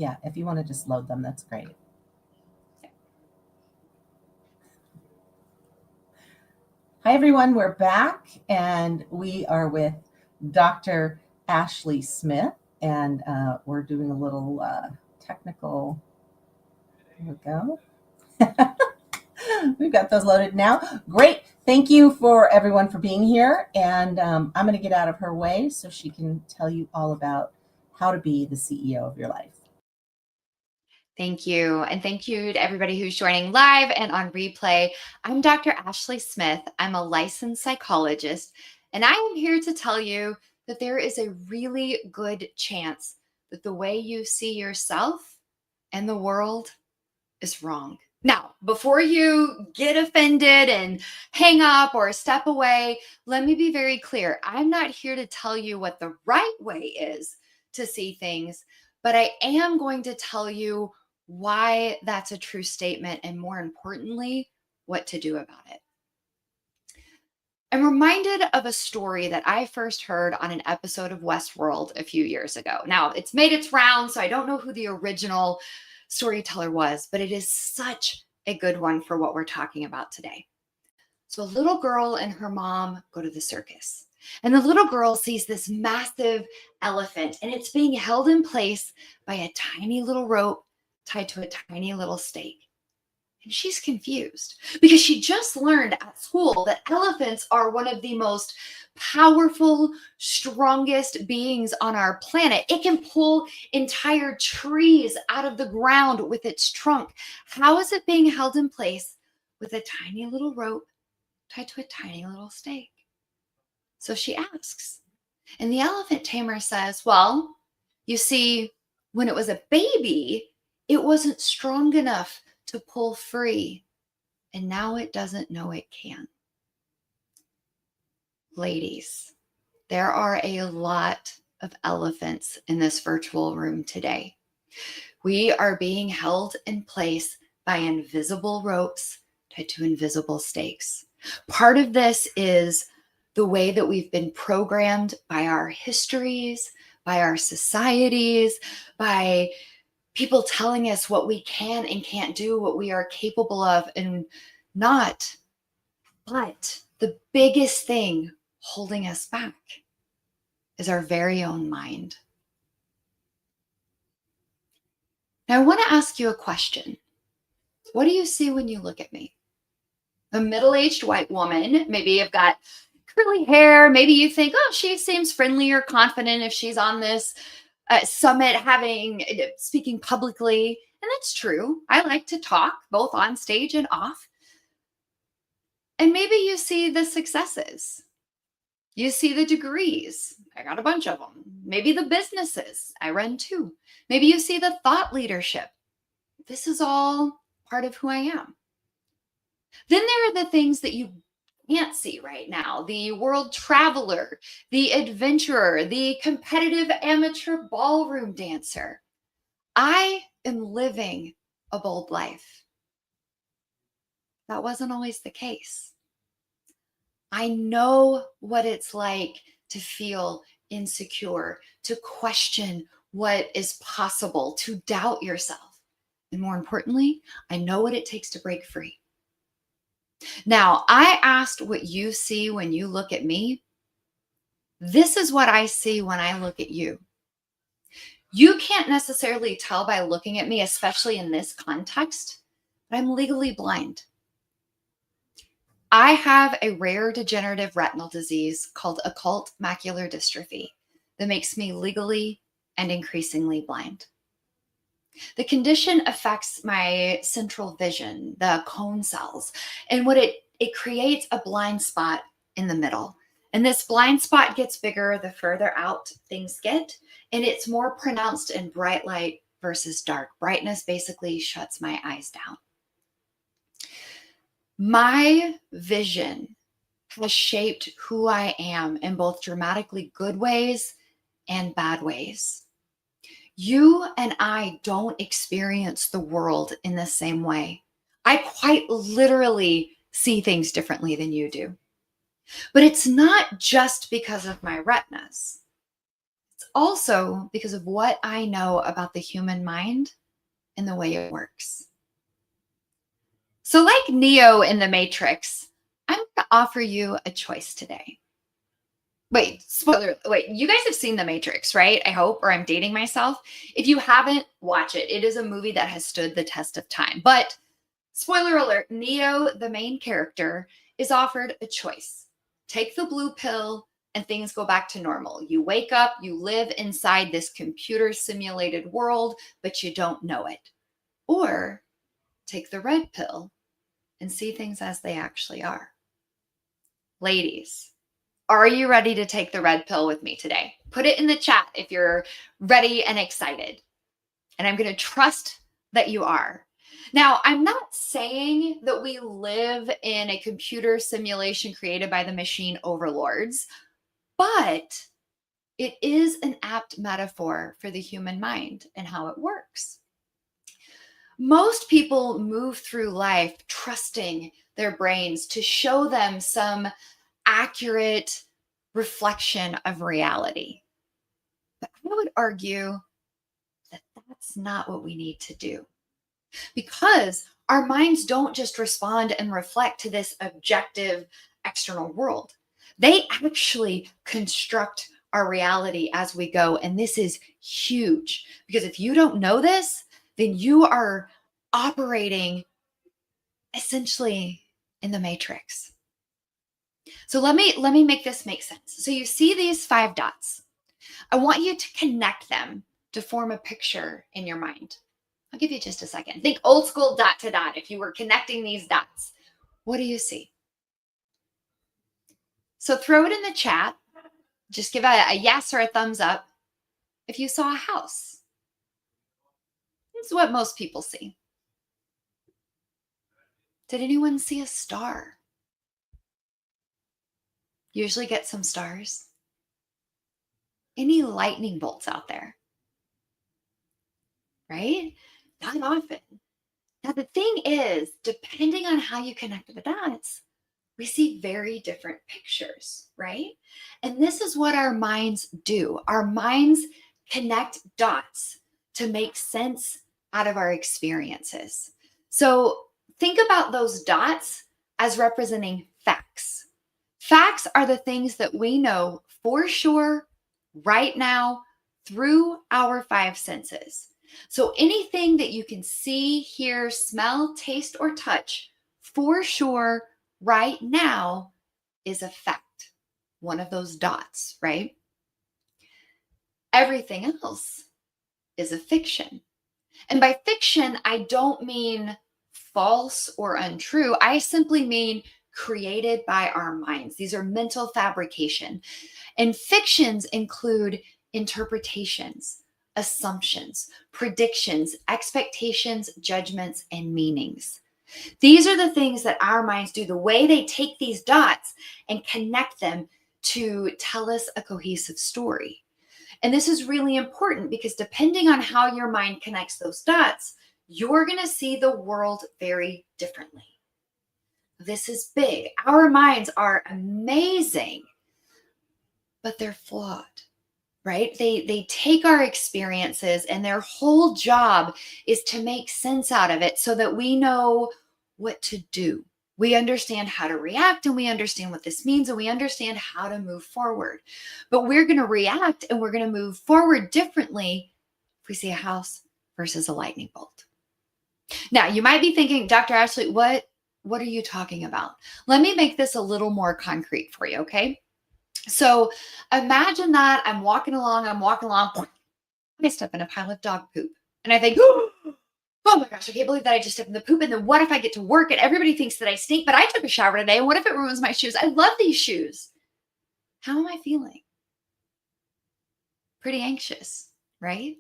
Yeah, if you want to just load them, that's great. Hi, everyone. We're back, and we are with Dr. Ashley Smith, and we're doing a little technical. Here we go. We've got those loaded now. Great. Thank you for everyone for being here. And I'm going to get out of her way so she can tell you all about how to be the CEO of your life. Thank you. And thank you to everybody who's joining live and on replay. I'm Dr. Ashley Smith. I'm a licensed psychologist, and I am here to tell you that there is a really good chance that the way you see yourself and the world is wrong. Now, before you get offended and hang up or step away, let me be very clear. I'm not here to tell you what the right way is to see things, but I am going to tell you why that's a true statement, and more importantly, what to do about it. I'm reminded of a story that I first heard on an episode of Westworld a few years ago. Now, it's made its rounds, so I don't know who the original storyteller was, but it is such a good one for what we're talking about today. So a little girl and her mom go to the circus, and the little girl sees this massive elephant, and it's being held in place by a tiny little rope tied to a tiny little stake. And she's confused because she just learned at school that elephants are one of the most powerful, strongest beings on our planet. It can pull entire trees out of the ground with its trunk. How is it being held in place with a tiny little rope tied to a tiny little stake? So she asks. And the elephant tamer says, well, you see, when it was a baby, it wasn't strong enough to pull free, and now it doesn't know it can. Ladies, there are a lot of elephants in this virtual room today. We are being held in place by invisible ropes tied to invisible stakes. Part of this is the way that we've been programmed by our histories, by our societies, by people telling us what we can and can't do, what we are capable of and not. But the biggest thing holding us back is our very own mind. Now, I want to ask you a question. What do you see when you look at me? A middle-aged white woman. Maybe you've got curly hair. Maybe you think, oh, she seems friendly or confident if she's on this summit speaking publicly. And that's true. I like to talk both on stage and off. And maybe you see the successes. You see the degrees. I got a bunch of them. Maybe the businesses. I run two. Maybe you see the thought leadership. This is all part of who I am. Then there are the things that you can't see right now. The world traveler, the adventurer, the competitive amateur ballroom dancer. I am living a bold life. That wasn't always the case. I know what it's like to feel insecure, to question what is possible, to doubt yourself. And more importantly, I know what it takes to break free. Now, I asked what you see when you look at me. This is what I see when I look at you. You can't necessarily tell by looking at me, especially in this context, but I'm legally blind. I have a rare degenerative retinal disease called occult macular dystrophy that makes me legally and increasingly blind. The condition affects my central vision, the cone cells, and what it creates a blind spot in the middle. And this blind spot gets bigger the further out things get, and it's more pronounced in bright light versus dark. Brightness basically shuts my eyes down. My vision has shaped who I am in both dramatically good ways and bad ways. You and I don't experience the world in the same way. I quite literally see things differently than you do. But it's not just because of my retinas. It's also because of what I know about the human mind and the way it works. So, like Neo in the Matrix, I'm going to offer you a choice today. Wait, spoiler. Wait, you guys have seen The Matrix, right? I hope, or I'm dating myself. If you haven't, watch it. It is a movie that has stood the test of time. But spoiler alert, Neo, the main character, is offered a choice. Take the blue pill and things go back to normal. You wake up, you live inside this computer simulated world, but you don't know it. Or take the red pill and see things as they actually are. Ladies, are you ready to take the red pill with me today? Put it in the chat if you're ready and excited. And I'm going to trust that you are. Now, I'm not saying that we live in a computer simulation created by the machine overlords, but it is an apt metaphor for the human mind and how it works. Most people move through life trusting their brains to show them some accurate reflection of reality. But I would argue that that's not what we need to do, because our minds don't just respond and reflect to this objective external world. They actually construct our reality as we go. And this is huge, because if you don't know this, then you are operating essentially in the matrix. So let me make this make sense. So you see these 5 dots. I want you to connect them to form a picture in your mind. I'll give you just a second. Think old school dot to dot. If you were connecting these dots, what do you see? So throw it in the chat. Just give a yes or a thumbs up if you saw a house. This is what most people see. Did anyone see a star? Usually get some stars. Any lightning bolts out there? Right? Not often. Now, the thing is, depending on how you connect the dots, we see very different pictures, right? And this is what our minds do. Our minds connect dots to make sense out of our experiences. So think about those dots as representing facts. Facts are the things that we know for sure right now through our 5 senses. So anything that you can see, hear, smell, taste, or touch for sure right now is a fact. One of those dots, right? Everything else is a fiction. And by fiction, I don't mean false or untrue. I simply mean created by our minds. These are mental fabrication. And fictions include interpretations, assumptions, predictions, expectations, judgments, and meanings. These are the things that our minds do, the way they take these dots and connect them to tell us a cohesive story. And this is really important because depending on how your mind connects those dots, you're going to see the world very differently. This is big. Our minds are amazing, but they're flawed. Right? They take our experiences and their whole job is to make sense out of it so that we know what to do. We understand how to react and we understand what this means and we understand how to move forward. But we're going to react and we're going to move forward differently if we see a house versus a lightning bolt. Now, you might be thinking, Dr. Ashley, what are you talking about? Let me make this a little more concrete for you, okay? So imagine that I'm walking along, I step in a pile of dog poop. And I think, oh my gosh, I can't believe that I just stepped in the poop. And then what if I get to work and everybody thinks that I stink, but I took a shower today. And what if it ruins my shoes? I love these shoes. How am I feeling? Pretty anxious, right?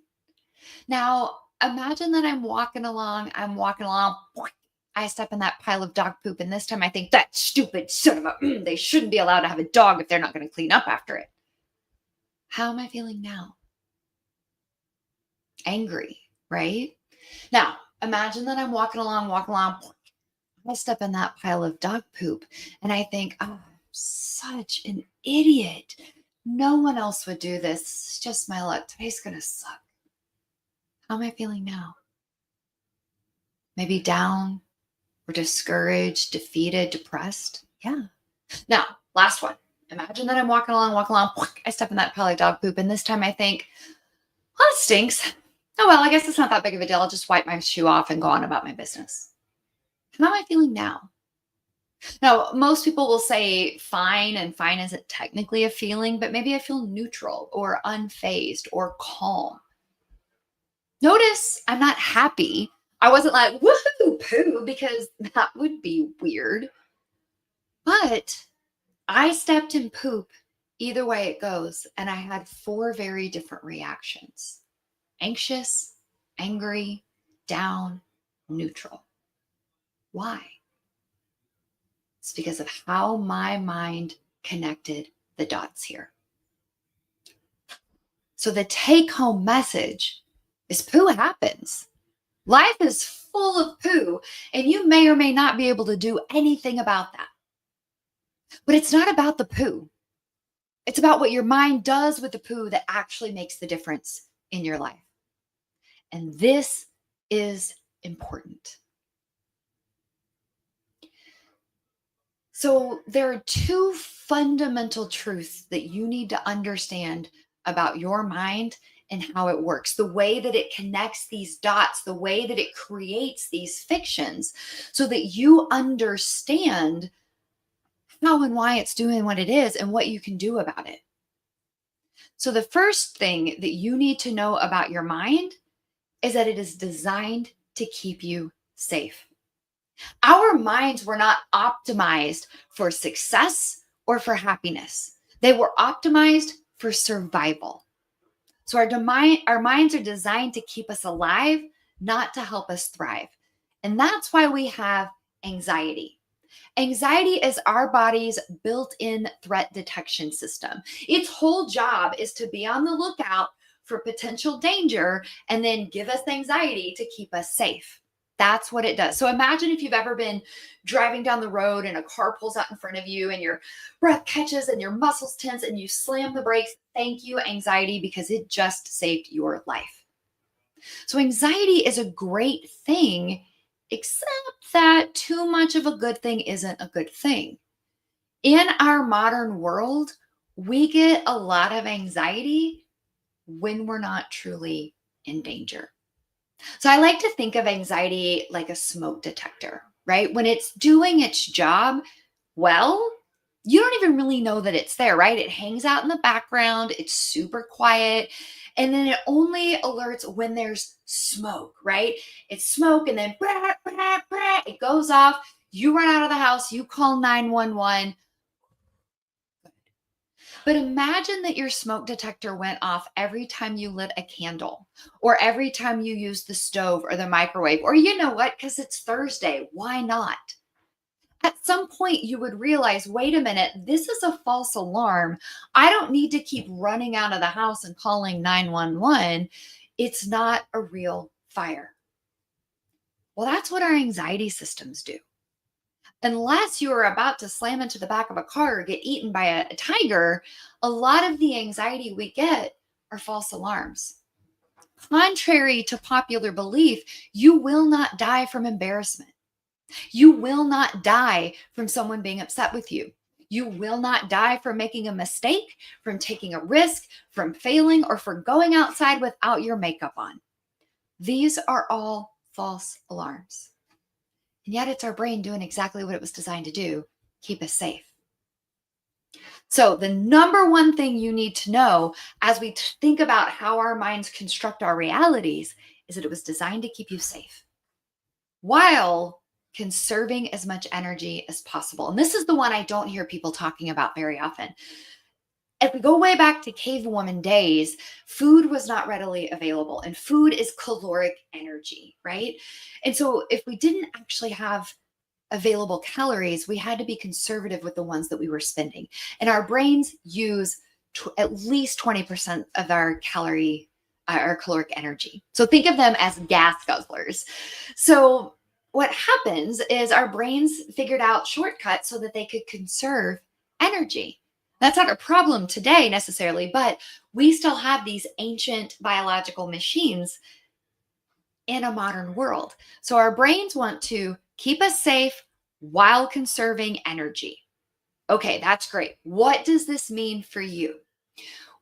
Now, imagine that I'm walking along, I step in that pile of dog poop, and this time I think, that stupid son of a, they shouldn't be allowed to have a dog if they're not going to clean up after it. How am I feeling now? Angry, right? Now, imagine that I'm walking along, I step in that pile of dog poop, and I think, oh, I'm such an idiot. no one else would do this. It's just my luck. Today's going to suck. How am I feeling now? Maybe down or discouraged, defeated, depressed. Yeah. Now, last one. Imagine that I'm walking along, I step in that pile of dog poop, and this time I think, well, it stinks. Oh, well, I guess it's not that big of a deal. I'll just wipe my shoe off and go on about my business. How am I feeling now? Now, most people will say fine, and fine isn't technically a feeling, but maybe I feel neutral or unfazed or calm. Notice I'm not happy. I wasn't like, woohoo, poo, because that would be weird. But I stepped in poop either way it goes, and I had 4 very different reactions: anxious, angry, down, neutral. Why? It's because of how my mind connected the dots here. So the take-home message is poo happens. Life is full of poo, and you may or may not be able to do anything about that. But it's not about the poo. It's about what your mind does with the poo that actually makes the difference in your life. And this is important. So there are 2 fundamental truths that you need to understand about your mind and how it works, the way that it connects these dots, the way that it creates these fictions, so that you understand how and why it's doing what it is and what you can do about it. So the first thing that you need to know about your mind is that it is designed to keep you safe. Our minds were not optimized for success or for happiness. They were optimized for survival. So our minds are designed to keep us alive, not to help us thrive. And that's why we have anxiety. Anxiety is our body's built-in threat detection system. Its whole job is to be on the lookout for potential danger and then give us anxiety to keep us safe. That's what it does. So imagine if you've ever been driving down the road and a car pulls out in front of you and your breath catches and your muscles tense and you slam the brakes. Thank you, anxiety, because it just saved your life. So anxiety is a great thing, except that too much of a good thing isn't a good thing. In our modern world, we get a lot of anxiety when we're not truly in danger. So I like to think of anxiety like a smoke detector, right? When it's doing its job well, you don't even really know that it's there, right? It hangs out in the background, it's super quiet, and then it only alerts when there's smoke, right? It's smoke, and then brah, brah, brah, it goes off. You run out of the house, you call 911. But imagine that your smoke detector went off every time you lit a candle, or every time you used the stove or the microwave, or you know what, because it's Thursday, why not? At some point, you would realize, wait a minute, this is a false alarm. I don't need to keep running out of the house and calling 911. It's not a real fire. Well, that's what our anxiety systems do. Unless you are about to slam into the back of a car or get eaten by a tiger, a lot of the anxiety we get are false alarms. Contrary to popular belief, you will not die from embarrassment. You will not die from someone being upset with you. You will not die from making a mistake, from taking a risk, from failing, or for going outside without your makeup on. These are all false alarms. And yet it's our brain doing exactly what it was designed to do, keep us safe. So the number one thing you need to know as we think about how our minds construct our realities is that it was designed to keep you safe while conserving as much energy as possible. And this is the one I don't hear people talking about very often. If we go way back to cavewoman days, food was not readily available, and food is caloric energy, right? And so if we didn't actually have available calories, we had to be conservative with the ones that we were spending. And our brains use at least 20% of our caloric energy. So think of them as gas guzzlers. So what happens is our brains figured out shortcuts so that they could conserve energy. That's not a problem today necessarily, but we still have these ancient biological machines in a modern world. So our brains want to keep us safe while conserving energy. Okay, that's great. What does this mean for you?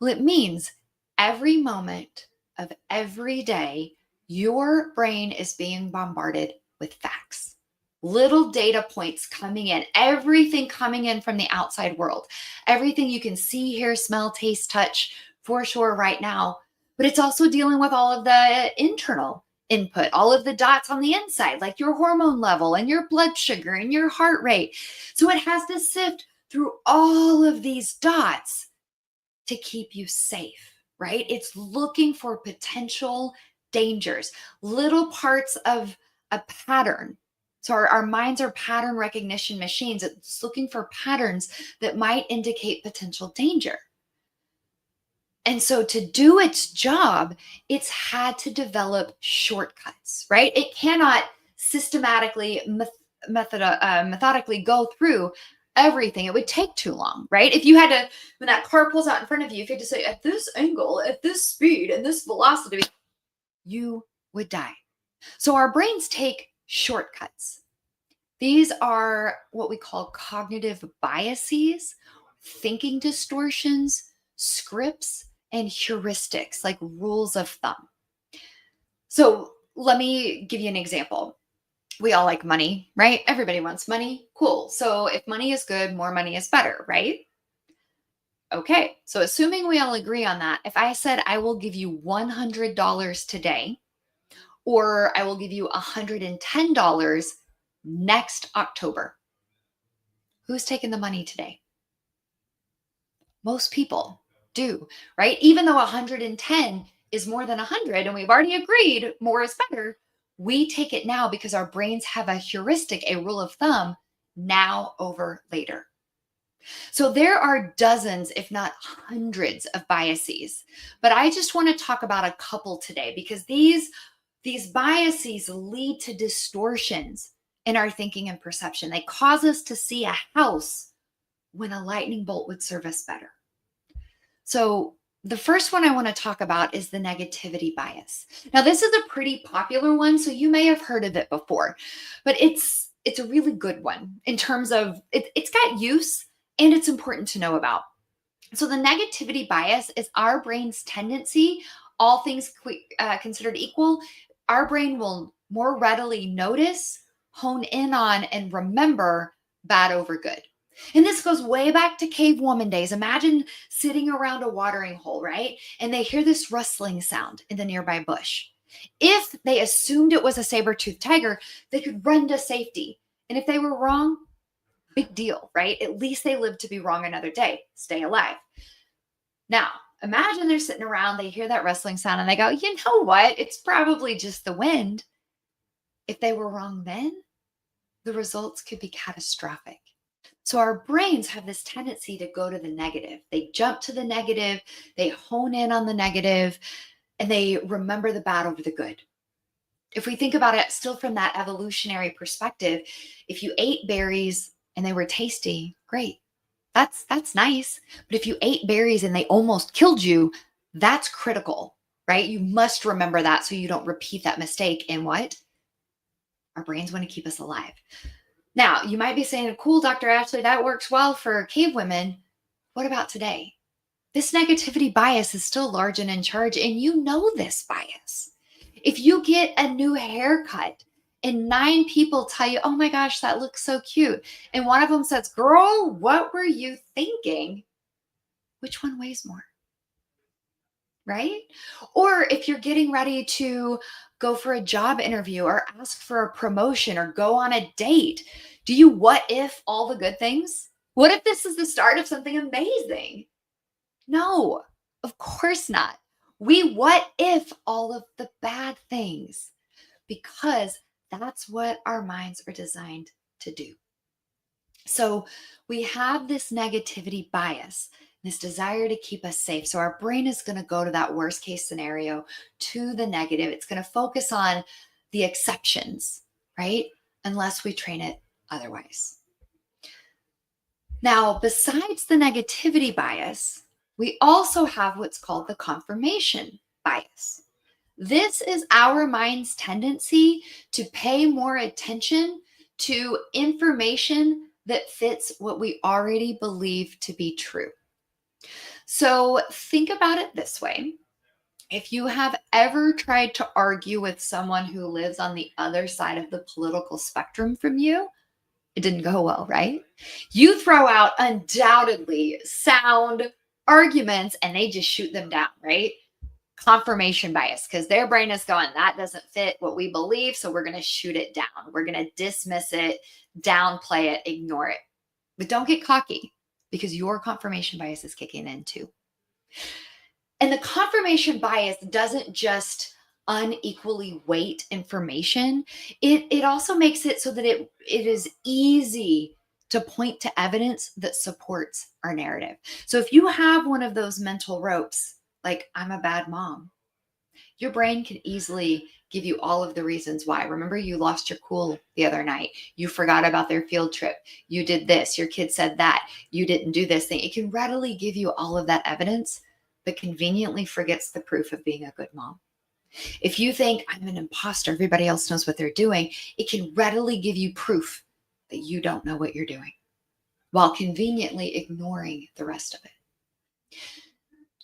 Well, it means every moment of every day, your brain is being bombarded with facts, little data points coming in, everything coming in from the outside world, everything you can see, hear, smell, taste, touch for sure right now. But it's also dealing with all of the internal input, all of the dots on the inside, like your hormone level and your blood sugar and your heart rate. So it has to sift through all of these dots to keep you safe, right? It's looking for potential dangers, little parts of a pattern. So our minds are pattern recognition machines. It's looking for patterns that might indicate potential danger. And so to do its job, it's had to develop shortcuts, right? It cannot systematically, methodically go through everything. It would take too long, right? If you had to, when that car pulls out in front of you, if you had to say at this angle, at this speed, and this velocity, you would die. So our brains take shortcuts. These are what we call cognitive biases, thinking distortions, scripts, and heuristics, like rules of thumb. So let me give you an example. We all like money, right? Everybody wants money. Cool. So if money is good, more money is better, right? Okay. So assuming we all agree on that, if I said I will give you $100 today, or I will give you $110 next October, who's taking the money today? Most people do, right? Even though 110 is more than 100, and we've already agreed more is better, we take it now because our brains have a heuristic, a rule of thumb, now over later. So there are dozens, if not hundreds, of biases. But I just want to talk about a couple today because these biases lead to distortions in our thinking and perception. They cause us to see a house when a lightning bolt would serve us better. So the first one I want to talk about is the negativity bias. Now, this is a pretty popular one, so you may have heard of it before, but it's a really good one in terms of it's got use and it's important to know about. So the negativity bias is our brain's tendency, all things considered equal, our brain will more readily notice, hone in on, and remember bad over good. And this goes way back to cave woman days. Imagine sitting around a watering hole, right? And they hear this rustling sound in the nearby bush. If they assumed it was a saber-toothed tiger, they could run to safety. And if they were wrong, big deal, right? At least they lived to be wrong another day, stay alive. Now, imagine they're sitting around, they hear that rustling sound, and they go, you know what? It's probably just the wind. If they were wrong then, the results could be catastrophic. So our brains have this tendency to go to the negative. They jump to the negative, they hone in on the negative, and they remember the bad over the good. If we think about it still from that evolutionary perspective, if you ate berries and they were tasty, great. That's nice. But if you ate berries and they almost killed you, that's critical, right? You must remember that so you don't repeat that mistake. And what? Our brains want to keep us alive. Now, you might be saying, cool, Dr. Ashley, that works well for cave women. What about today? This negativity bias is still large and in charge, and you know this bias. If you get a new haircut and 9 people tell you, oh my gosh, that looks so cute, and one of them says, girl, what were you thinking? Which one weighs more? Right? Or if you're getting ready to go for a job interview or ask for a promotion or go on a date, do you what if all the good things? What if this is the start of something amazing? No, of course not. We what if all of the bad things because that's what our minds are designed to do. So we have this negativity bias, this desire to keep us safe. So our brain is going to go to that worst case scenario, to the negative. It's going to focus on the exceptions, right? Unless we train it otherwise. Now, besides the negativity bias, we also have what's called the confirmation bias. This is our mind's tendency to pay more attention to information that fits what we already believe to be true. So think about it this way. If you have ever tried to argue with someone who lives on the other side of the political spectrum from you, it didn't go well, right? You throw out undoubtedly sound arguments and they just shoot them down, right? Confirmation bias, because their brain is going, that doesn't fit what we believe. So we're going to shoot it down. We're going to dismiss it, downplay it, ignore it. But don't get cocky because your confirmation bias is kicking in too. And the confirmation bias doesn't just unequally weight information. It also makes it so that it is easy to point to evidence that supports our narrative. So if you have one of those mental ropes, like I'm a bad mom, your brain can easily give you all of the reasons why. Remember, you lost your cool the other night. You forgot about their field trip. You did this. Your kid said that. You didn't do this thing. It can readily give you all of that evidence, but conveniently forgets the proof of being a good mom. If you think I'm an imposter, everybody else knows what they're doing, it can readily give you proof that you don't know what you're doing while conveniently ignoring the rest of it.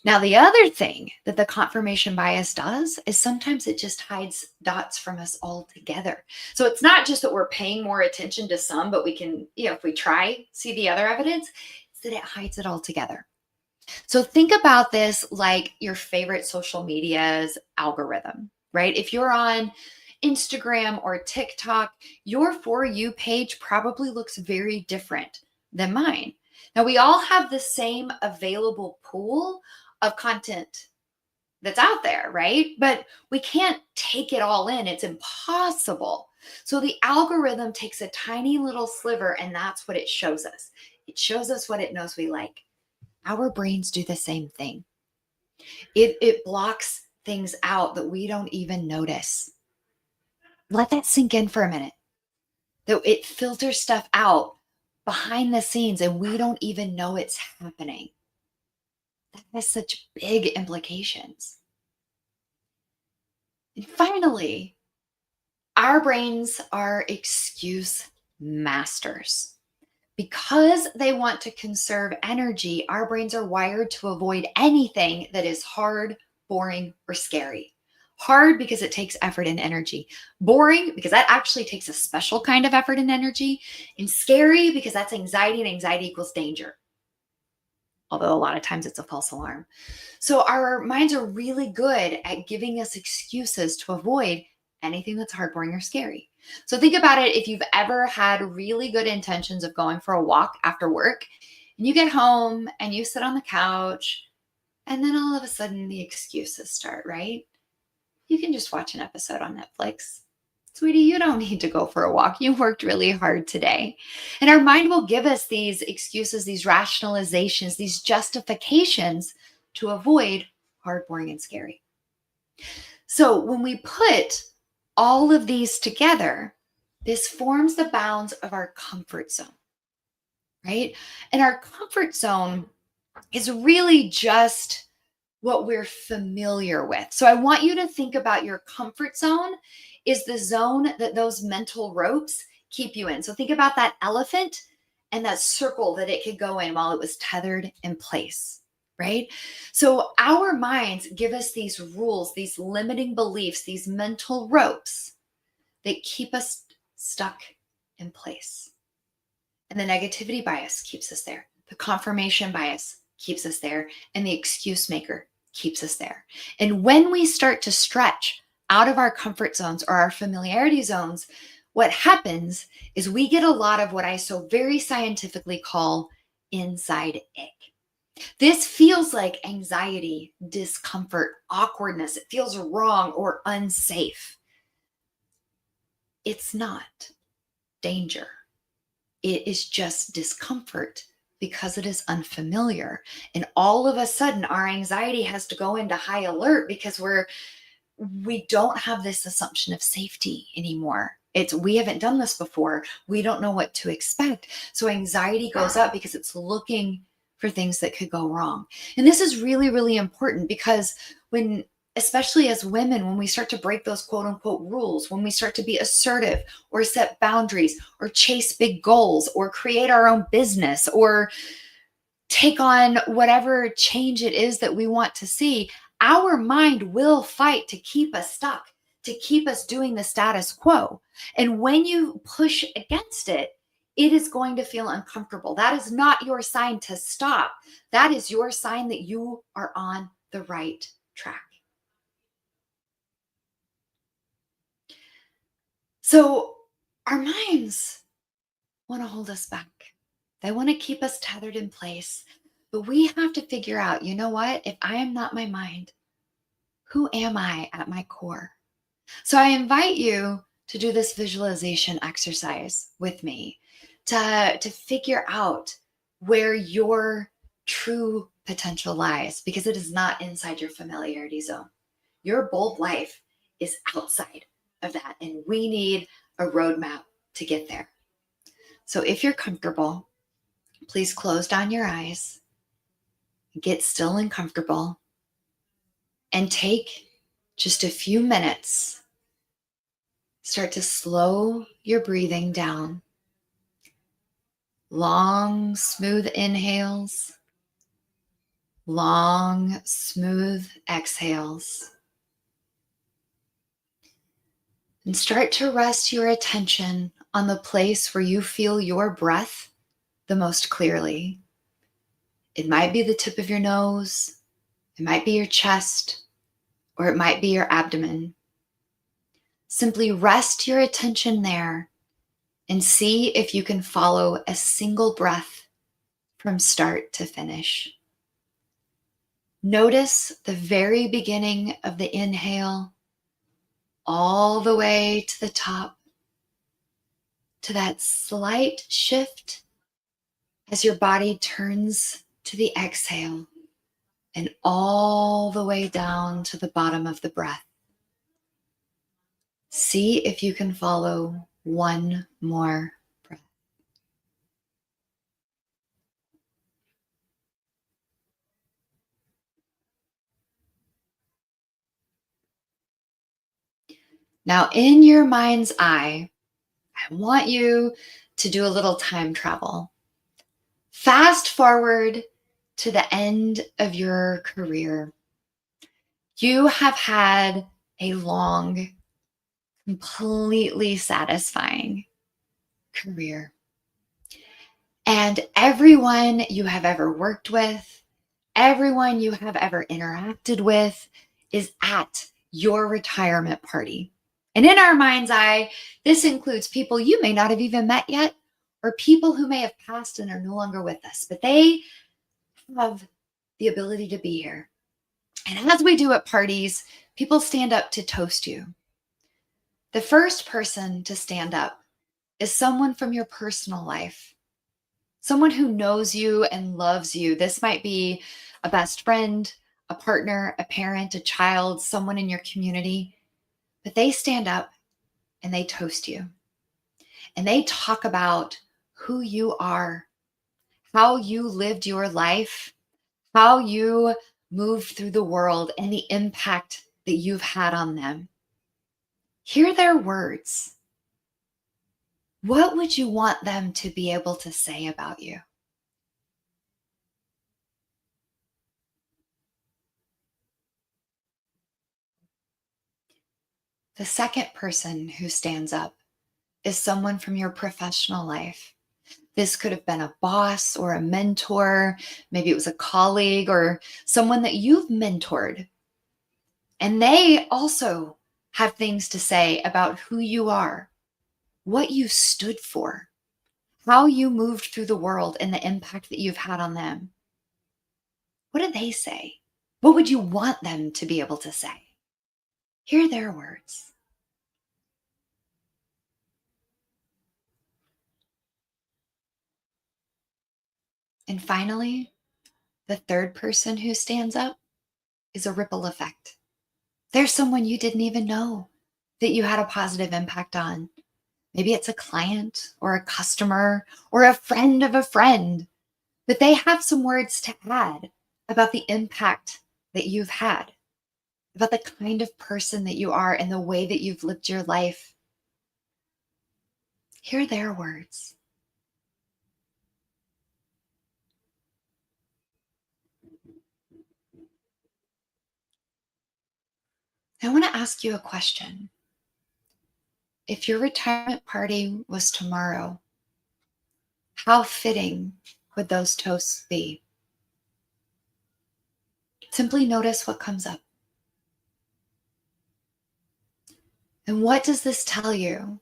Now, the other thing that the confirmation bias does is sometimes it just hides dots from us altogether. So it's not just that we're paying more attention to some, but we can, if we try, see the other evidence, it's that it hides it altogether. So think about this like your favorite social media's algorithm, right? If you're on Instagram or TikTok, your For You page probably looks very different than mine. Now, we all have the same available pool of content that's out there, right? But we can't take it all in. It's impossible. So the algorithm takes a tiny little sliver and that's what it shows us. It shows us what it knows we like. Our brains do the same thing. It blocks things out that we don't even notice. Let that sink in for a minute. That it filters stuff out behind the scenes and we don't even know it's happening. That has such big implications. And finally, our brains are excuse masters. Because they want to conserve energy, our brains are wired to avoid anything that is hard, boring, or scary. Hard because it takes effort and energy. Boring because that actually takes a special kind of effort and energy. And scary because that's anxiety, and anxiety equals danger. Although a lot of times it's a false alarm. So our minds are really good at giving us excuses to avoid anything that's hard, boring, or scary. So think about it. If you've ever had really good intentions of going for a walk after work and you get home and you sit on the couch and then all of a sudden the excuses start, right? You can just watch an episode on Netflix. Sweetie, you don't need to go for a walk. You worked really hard today. And our mind will give us these excuses, these rationalizations, these justifications to avoid hard, boring, and scary. So when we put all of these together, this forms the bounds of our comfort zone, right? And our comfort zone is really just what we're familiar with. So I want you to think about your comfort zone is the zone that those mental ropes keep you in. So think about that elephant and that circle that it could go in while it was tethered in place, right? So our minds give us these rules, these limiting beliefs, these mental ropes that keep us stuck in place. And the negativity bias keeps us there. The confirmation bias keeps us there. And the excuse maker keeps us there. And when we start to stretch out of our comfort zones or our familiarity zones, what happens is we get a lot of what I so very scientifically call inside ache. This feels like anxiety, discomfort, awkwardness. It feels wrong or unsafe. It's not danger. It is just discomfort because it is unfamiliar. And all of a sudden, our anxiety has to go into high alert because we don't have this assumption of safety anymore. We haven't done this before. We don't know what to expect. So anxiety goes up because it's looking for things that could go wrong. And this is really, really important because especially as women, when we start to break those quote unquote rules, when we start to be assertive or set boundaries or chase big goals or create our own business or take on whatever change it is that we want to see, our mind will fight to keep us stuck, to keep us doing the status quo. And when you push against it, it is going to feel uncomfortable. That is not your sign to stop. That is your sign that you are on the right track. So our minds want to hold us back. They want to keep us tethered in place. But we have to figure out, you know what? If I am not my mind, who am I at my core? So I invite you to do this visualization exercise with me to figure out where your true potential lies, because it is not inside your familiarity zone. Your bold life is outside of that, and we need a roadmap to get there. So if you're comfortable, please close down your eyes, get still and comfortable, and take just a few minutes. Start to slow your breathing down. Long, smooth inhales, long, smooth exhales. And start to rest your attention on the place where you feel your breath the most clearly. It might be the tip of your nose, it might be your chest, or it might be your abdomen. Simply rest your attention there and see if you can follow a single breath from start to finish. Notice the very beginning of the inhale all the way to the top, to that slight shift as your body turns to the exhale, and all the way down to the bottom of the breath. See if you can follow one more breath. Now, in your mind's eye, I want you to do a little time travel. Fast forward to the end of your career. You have had a long, completely satisfying career. And everyone you have ever worked with, everyone you have ever interacted with is at your retirement party. And in our mind's eye, this includes people you may not have even met yet, or people who may have passed and are no longer with us, but they have the ability to be here. And as we do at parties, people stand up to toast you. The first person to stand up is someone from your personal life, someone who knows you and loves you. This might be a best friend, a partner, a parent, a child, someone in your community, but they stand up and they toast you. And they talk about who you are, how you lived your life, how you moved through the world, and the impact that you've had on them. Hear their words. What would you want them to be able to say about you? The second person who stands up is someone from your professional life. This could have been a boss or a mentor. Maybe it was a colleague or someone that you've mentored. And they also have things to say about who you are, what you stood for, how you moved through the world, and the impact that you've had on them. What do they say? What would you want them to be able to say? Hear their words. And finally, the third person who stands up is a ripple effect. There's someone you didn't even know that you had a positive impact on. Maybe it's a client or a customer or a friend of a friend, but they have some words to add about the impact that you've had, about the kind of person that you are and the way that you've lived your life. Hear their words. I want to ask you a question. If your retirement party was tomorrow, how fitting would those toasts be? Simply notice what comes up. And what does this tell you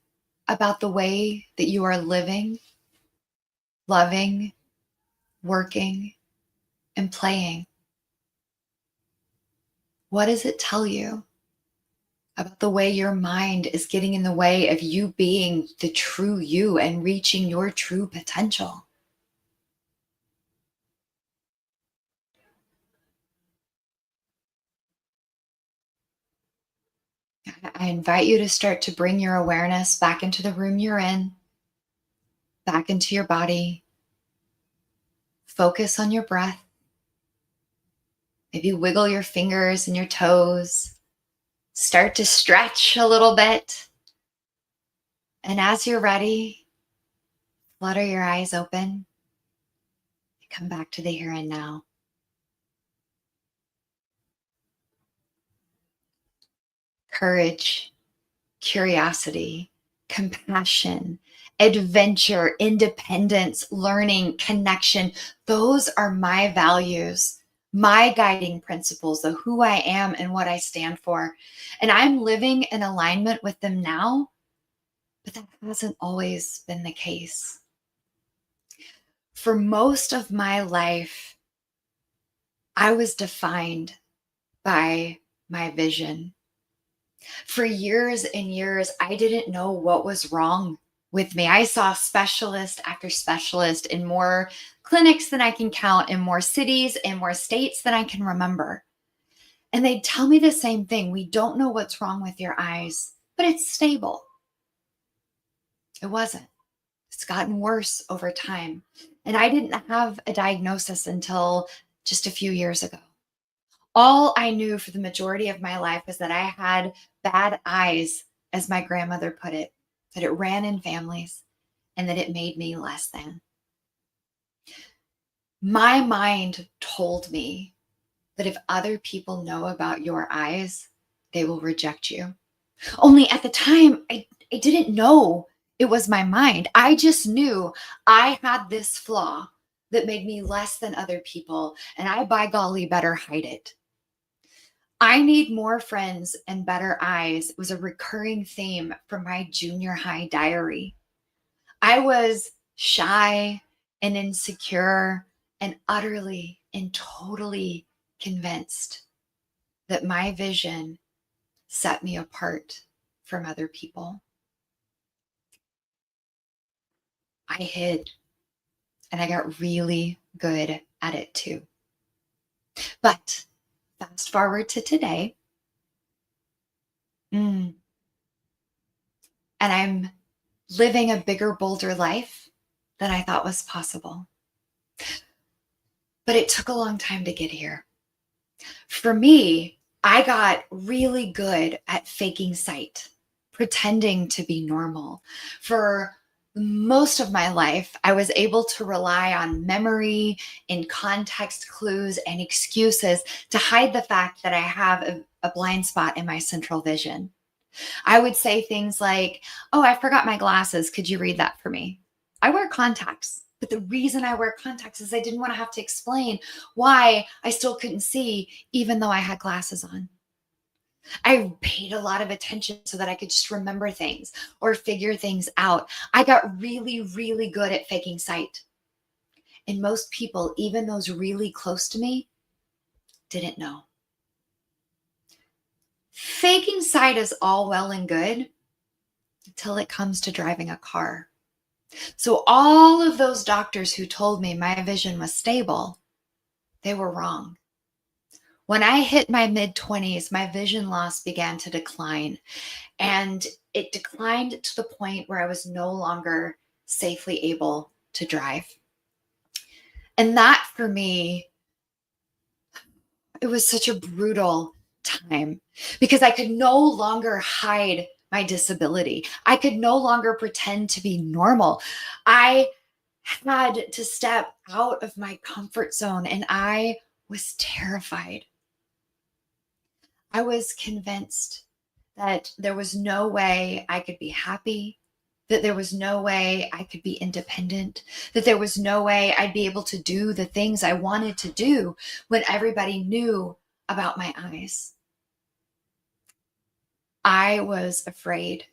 about the way that you are living, loving, working, and playing? What does it tell you about the way your mind is getting in the way of you being the true you and reaching your true potential? I invite you to start to bring your awareness back into the room you're in, back into your body. Focus on your breath. Maybe wiggle your fingers and your toes. Start to stretch a little bit. And as you're ready, flutter your eyes open and come back to the here and now. Courage, curiosity, compassion, adventure, independence, learning, connection. Those are my values, my guiding principles of who I am and what I stand for. And I'm living in alignment with them now, but that hasn't always been the case. For most of my life, I was defined by my vision. For years and years, I didn't know what was wrong with me. I saw specialist after specialist in more clinics than I can count, in more cities and more states than I can remember. And they'd tell me the same thing. We don't know what's wrong with your eyes, but it's stable. It wasn't. It's gotten worse over time. And I didn't have a diagnosis until just a few years ago. All I knew for the majority of my life was that I had bad eyes, as my grandmother put it, that it ran in families and that it made me less than. My mind told me that if other people know about your eyes, they will reject you. Only at the time, I didn't know it was my mind. I just knew I had this flaw that made me less than other people, and I, by golly, better hide it. I need more friends and better eyes was a recurring theme from my junior high diary. I was shy and insecure and utterly and totally convinced that my vision set me apart from other people. I hid, and I got really good at it too. But fast forward to today, and I'm living a bigger, bolder life than I thought was possible. But it took a long time to get here. For me, I got really good at faking sight, pretending to be normal. For most of my life, I was able to rely on memory and context clues and excuses to hide the fact that I have a blind spot in my central vision. I would say things like, "Oh, I forgot my glasses. Could you read that for me?" I wear contacts, but the reason I wear contacts is I didn't want to have to explain why I still couldn't see, even though I had glasses on. I paid a lot of attention so that I could just remember things or figure things out. I got really, really good at faking sight. And most people, even those really close to me, didn't know. Faking sight is all well and good until it comes to driving a car. So all of those doctors who told me my vision was stable, they were wrong. When I hit my mid-20s, my vision loss began to decline. And it declined to the point where I was no longer safely able to drive. And that for me, it was such a brutal time because I could no longer hide my disability. I could no longer pretend to be normal. I had to step out of my comfort zone and I was terrified. I was convinced that there was no way I could be happy, that there was no way I could be independent, that there was no way I'd be able to do the things I wanted to do when everybody knew about my eyes. I was afraid.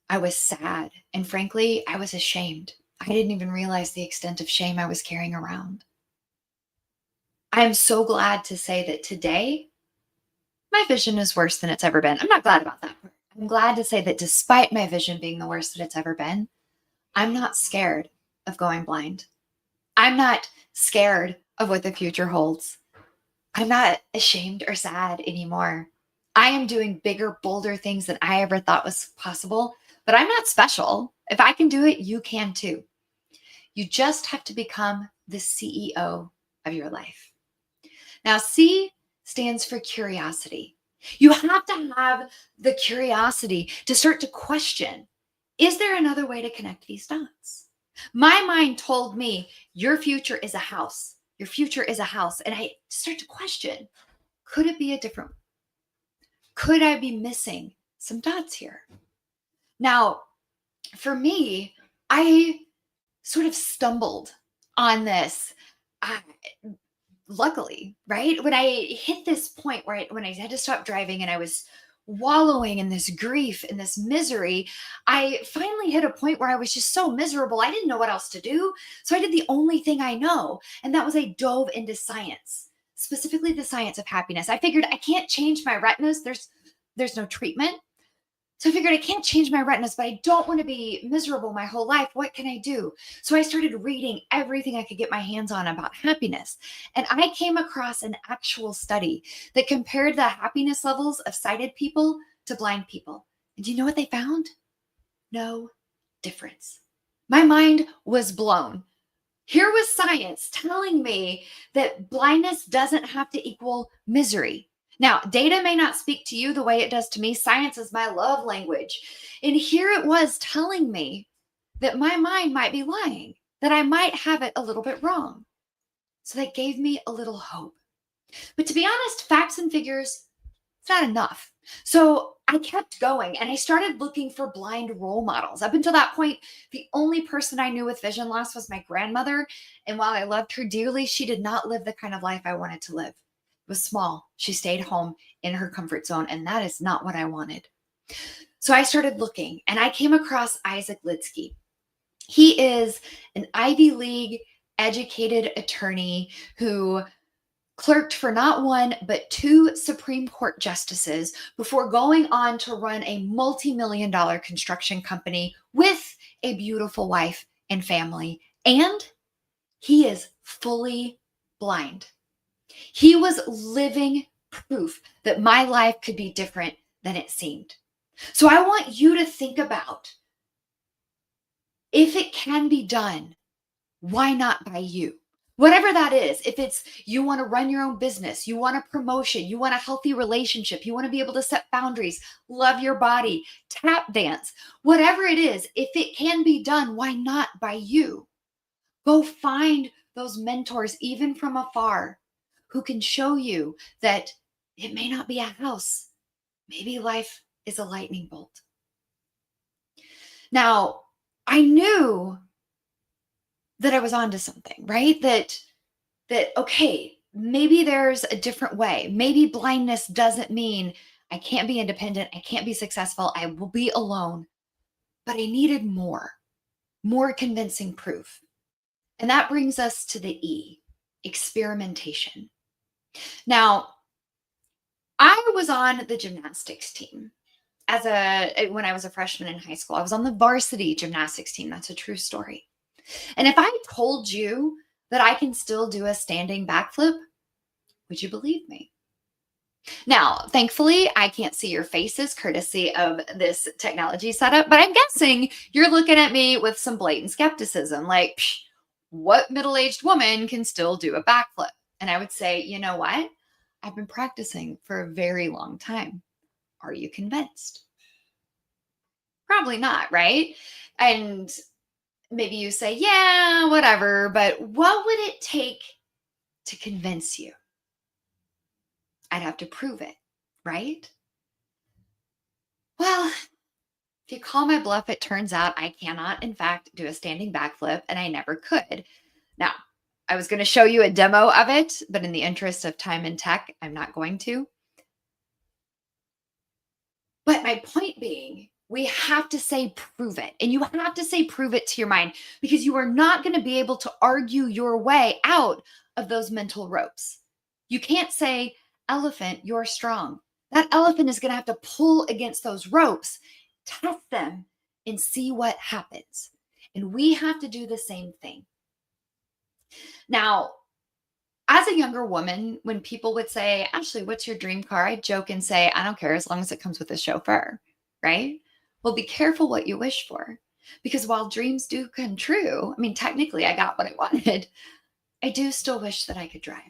I was sad. And frankly, I was ashamed. I didn't even realize the extent of shame I was carrying around. I'm so glad to say that today, my vision is worse than it's ever been. I'm not glad about that part. I'm glad to say that despite my vision being the worst that it's ever been, I'm not scared of going blind. I'm not scared of what the future holds. I'm not ashamed or sad anymore. I am doing bigger, bolder things than I ever thought was possible, but I'm not special. If I can do it, you can too. You just have to become the CEO of your life. Now, C stands for curiosity. You have to have the curiosity to start to question, is there another way to connect these dots? My mind told me, your future is a house. Your future is a house. And I start to question, could it be a different one? Could I be missing some dots here? Now, for me, I sort of stumbled on this. Luckily, right? When I hit this point where when I had to stop driving and I was wallowing in this grief and this misery, I finally hit a point where I was just so miserable. I didn't know what else to do. So I did the only thing I know, and that was I dove into science, specifically the science of happiness. I figured I can't change my retinas. There's no treatment. So I figured I can't change my retinas, but I don't want to be miserable my whole life. What can I do? So I started reading everything I could get my hands on about happiness. And I came across an actual study that compared the happiness levels of sighted people to blind people. And do you know what they found? No difference. My mind was blown. Here was science telling me that blindness doesn't have to equal misery. Now, data may not speak to you the way it does to me. Science is my love language. And here it was telling me that my mind might be lying, that I might have it a little bit wrong. So that gave me a little hope. But to be honest, facts and figures, it's not enough. So I kept going and I started looking for blind role models. Up until that point, the only person I knew with vision loss was my grandmother. And while I loved her dearly, she did not live the kind of life I wanted to live. Was small. She stayed home in her comfort zone, and that is not what I wanted. So I started looking, and I came across Isaac Lidsky. He is an Ivy League educated attorney who clerked for not one, but two Supreme Court justices before going on to run a multi-million-dollar construction company with a beautiful wife and family. And he is fully blind. He was living proof that my life could be different than it seemed. So I want you to think about, if it can be done, why not by you? Whatever that is, if it's you want to run your own business, you want a promotion, you want a healthy relationship, you want to be able to set boundaries, love your body, tap dance, whatever it is, if it can be done, why not by you? Go find those mentors, even from afar, who can show you that it may not be a house. Maybe life is a lightning bolt. Now, I knew that I was onto something, right? That okay, maybe there's a different way. Maybe blindness doesn't mean I can't be independent, I can't be successful, I will be alone. But I needed more convincing proof. And that brings us to the E, experimentation. Now, I was on the gymnastics team when I was a freshman in high school. I was on the varsity gymnastics team. That's a true story. And if I told you that I can still do a standing backflip, would you believe me? Now, thankfully, I can't see your faces courtesy of this technology setup, but I'm guessing you're looking at me with some blatant skepticism like, "Psh, what middle aged woman can still do a backflip?" And I would say, you know what? I've been practicing for a very long time. Are you convinced? Probably not, right? And maybe you say, yeah, whatever, but what would it take to convince you? I'd have to prove it, right? Well, if you call my bluff, it turns out I cannot, in fact, do a standing backflip, and I never could. Now, I was going to show you a demo of it, but in the interest of time and tech, I'm not going to. But my point being, we have to say prove it. And you have to say prove it to your mind because you are not going to be able to argue your way out of those mental ropes. You can't say, elephant, you're strong. That elephant is going to have to pull against those ropes, test them, and see what happens. And we have to do the same thing. Now, as a younger woman, when people would say, Ashley, what's your dream car? I'd joke and say, I don't care as long as it comes with a chauffeur, right? Well, be careful what you wish for because while dreams do come true, I mean, technically I got what I wanted. I do still wish that I could drive.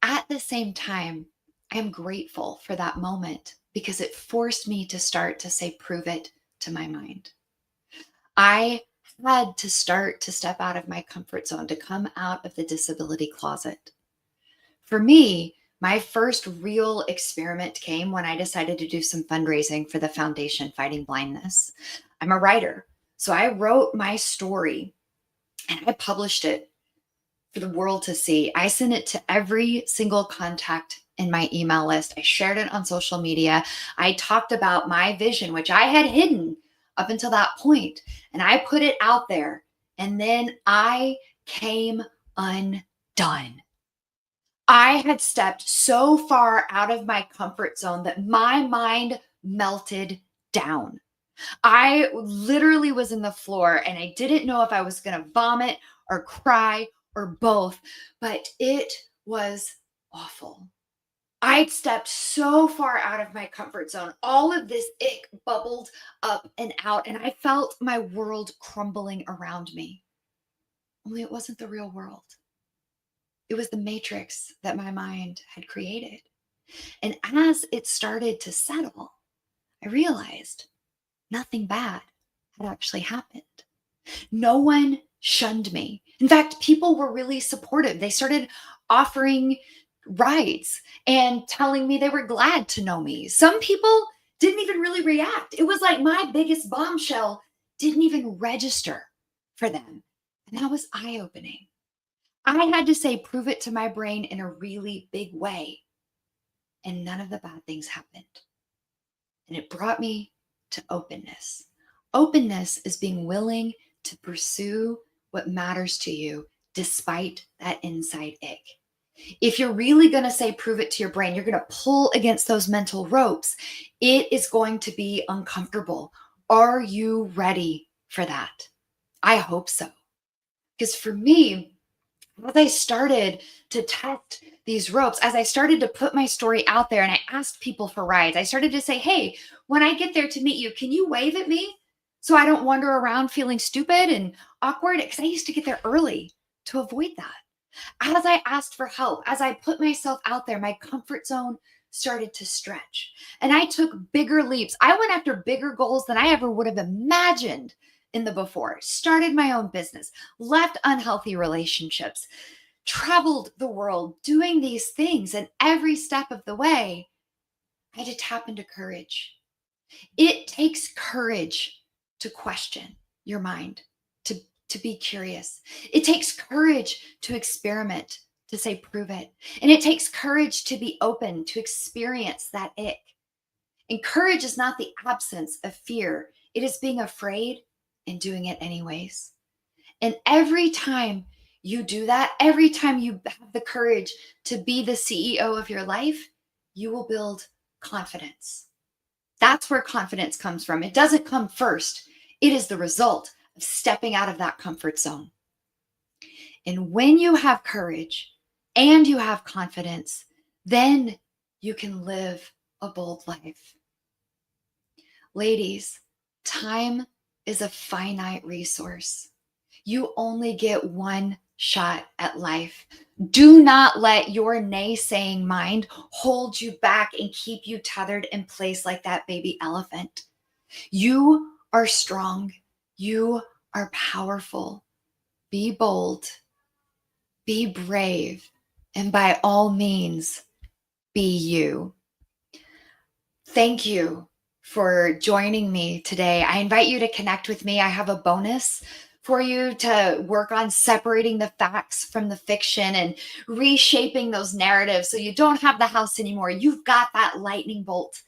At the same time, I am grateful for that moment because it forced me to start to say, prove it to my mind. I had to start to step out of my comfort zone, to come out of the disability closet. For me, my first real experiment came when I decided to do some fundraising for the Foundation Fighting Blindness. I'm a writer, so I wrote my story and I published it for the world to see. I sent it to every single contact in my email list. I shared it on social media. I talked about my vision, which I had hidden up until that point, and I put it out there. And then I came undone. I had stepped so far out of my comfort zone that my mind melted down. I literally was in the floor and I didn't know if I was going to vomit or cry or both, but it was awful. I'd stepped so far out of my comfort zone. All of this ick bubbled up and out, and I felt my world crumbling around me. Only it wasn't the real world. It was the matrix that my mind had created. And as it started to settle, I realized nothing bad had actually happened. No one shunned me. In fact, people were really supportive. They started offering rides and telling me they were glad to know me. Some people didn't even really react. It was like my biggest bombshell didn't even register for them. And that was eye opening. I had to say, prove it to my brain in a really big way. And none of the bad things happened. And it brought me to openness. Openness is being willing to pursue what matters to you despite that inside ick. If you're really going to say, prove it to your brain, you're going to pull against those mental ropes. It is going to be uncomfortable. Are you ready for that? I hope so. Because for me, as I started to test these ropes, as I started to put my story out there and I asked people for rides, I started to say, hey, when I get there to meet you, can you wave at me so I don't wander around feeling stupid and awkward? Because I used to get there early to avoid that. As I asked for help, as I put myself out there, my comfort zone started to stretch and I took bigger leaps. I went after bigger goals than I ever would have imagined in the before. Started my own business, left unhealthy relationships, traveled the world doing these things. And every step of the way, I had to tap into courage. It takes courage to question your mind, to be curious. It takes courage to experiment, to say, prove it. And it takes courage to be open, to experience that ick. And courage is not the absence of fear. It is being afraid and doing it anyways. And every time you do that, every time you have the courage to be the CEO of your life, you will build confidence. That's where confidence comes from. It doesn't come first. It is the result of stepping out of that comfort zone. And when you have courage and you have confidence, then you can live a bold life. Ladies, time is a finite resource. You only get one shot at life. Do not let your naysaying mind hold you back and keep you tethered in place like that baby elephant. You are strong. You are powerful. Be bold. Be brave. And by all means, be you. Thank you for joining me today. I invite you to connect with me. I have a bonus for you to work on separating the facts from the fiction and reshaping those narratives so you don't have the house anymore. You've got that lightning bolt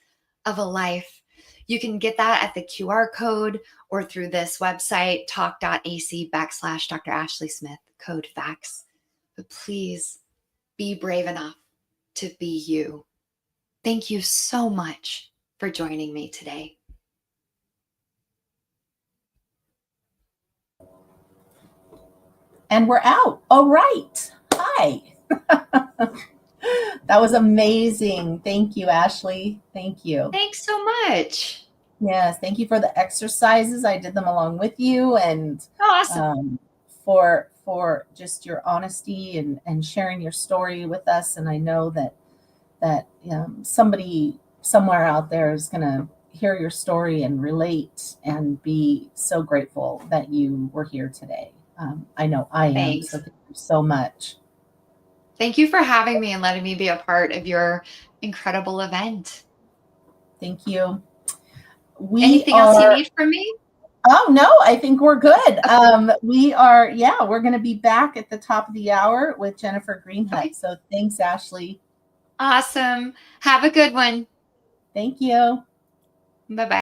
of a life. You can get that at the QR code or through this website, talk.ac/Dr. Ashley Smith, code facts. But please be brave enough to be you. Thank you so much for joining me today. And we're out. All right. Hi. That was amazing. Thank you, Ashley. Thank you. Thanks so much. Yes, thank you for the exercises. I did them along with you, and Awesome. for just your honesty and sharing your story with us. And I know that somebody somewhere out there is going to hear your story and relate and be so grateful that you were here today. I know I am. Thanks. So thank you so much. Thank you for having me and letting me be a part of your incredible event. Thank you. Anything else you need from me? Oh, no, I think we're good. We're going to be back at the top of the hour with Jennifer Greenhut. Okay. So thanks, Ashley. Awesome. Have a good one. Thank you. Bye-bye.